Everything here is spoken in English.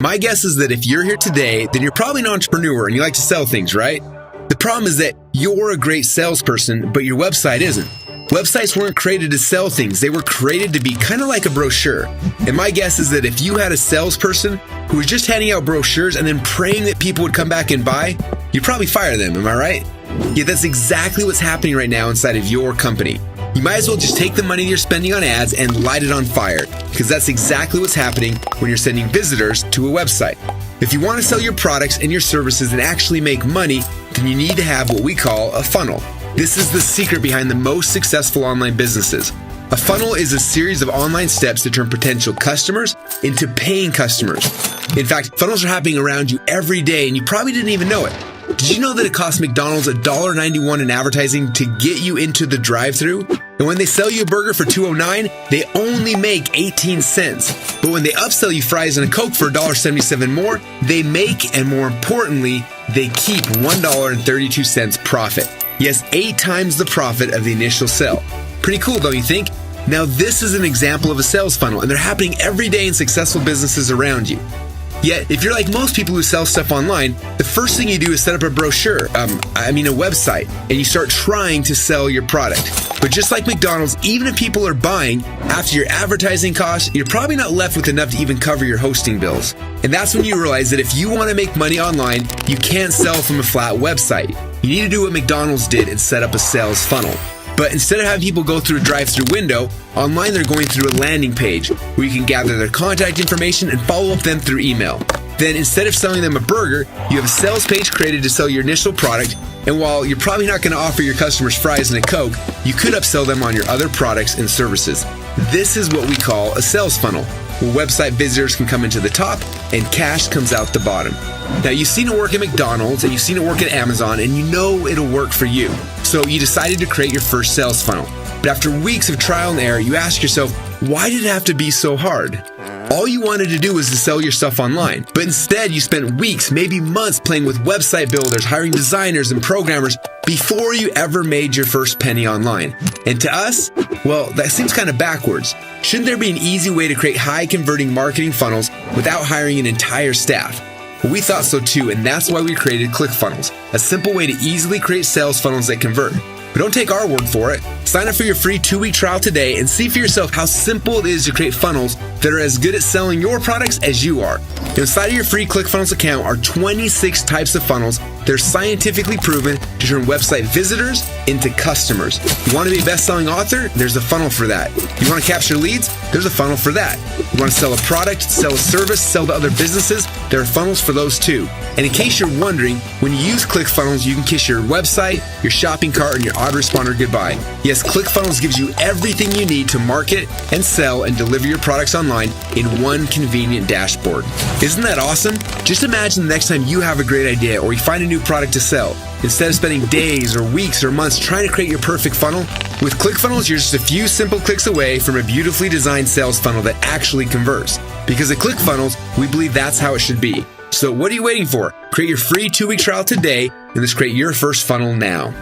My guess is that if you're here today, then you're probably an entrepreneur and you like to sell things, right? The problem is that you're a great salesperson, but your website isn't. Websites weren't created to sell things. They were created to be kind of like a brochure. And my guess is that if you had a salesperson who was just handing out brochures and then praying that people would come back and buy, you'd probably fire them, am I right? Yeah, that's exactly what's happening right now inside of your company. You might as well just take the money you're spending on ads and light it on fire, because that's exactly what's happening when you're sending visitors to a website. If you want to sell your products and your services and actually make money, then you need to have what we call a funnel. This is the secret behind the most successful online businesses. A funnel is a series of online steps to turn potential customers into paying customers. In fact, funnels are happening around you every day, and you probably didn't even know it. Did you know that it costs McDonald's $1.91 in advertising to get you into the drive-thru? And when they sell you a burger for $2.09, they only make 18 cents. But when they upsell you fries and a Coke for $1.77 more, they make, and more importantly, they keep $1.32 profit. Yes, 8 times the profit of the initial sale. Pretty cool, don't you think? Now, this is an example of a sales funnel, and they're happening every day in successful businesses around you. Yet, if you're like most people who sell stuff online, the first thing you do is set up a brochure, a website, and you start trying to sell your product. But just like McDonald's, even if people are buying, after your advertising costs, you're probably not left with enough to even cover your hosting bills. And that's when you realize that if you want to make money online, you can't sell from a flat website. You need to do what McDonald's did and set up a sales funnel. But instead of having people go through a drive-thru window, online they're going through a landing page where you can gather their contact information and follow up them through email. Then instead of selling them a burger, you have a sales page created to sell your initial product, and while you're probably not going to offer your customers fries and a Coke, you could upsell them on your other products and services. This is what we call a sales funnel, where website visitors can come into the top and cash comes out the bottom. Now, you've seen it work at McDonald's and you've seen it work at Amazon, and you know it'll work for you. So you decided to create your first sales funnel. But after weeks of trial and error, you ask yourself, why did it have to be so hard? All you wanted to do was to sell your stuff online. But instead, you spent weeks, maybe months playing with website builders, hiring designers and programmers before you ever made your first penny online. And to us, well, that seems kind of backwards. Shouldn't there be an easy way to create high-converting marketing funnels without hiring an entire staff? Well, we thought so too, and that's why we created Clickfunnels, a simple way to easily create sales funnels that convert. But don't take our word for it. Sign up for your free 2-week trial today and see for yourself how simple it is to create funnels that are as good at selling your products as you are. Inside of your free Clickfunnels account are 26 types of funnels that are scientifically proven to turn website visitors into customers. You want to be a best-selling author? There's a funnel for that. You want to capture leads? There's a funnel for that. You want to sell a product, sell a service, sell to other businesses? There are funnels for those too. And in case you're wondering, when you use Clickfunnels, you can kiss your website, your shopping cart, and your autoresponder goodbye. Yes, Clickfunnels gives you everything you need to market and sell and deliver your products online in one convenient dashboard. Isn't that awesome? Just imagine the next time you have a great idea or you find a new product to sell. Instead of spending days or weeks or months trying to create your perfect funnel, with Clickfunnels, you're just a few simple clicks away from a beautifully designed sales funnel that actually converts. Because at Clickfunnels, we believe that's how it should be. So what are you waiting for? Create your free 2-week trial today and let's create your first funnel now.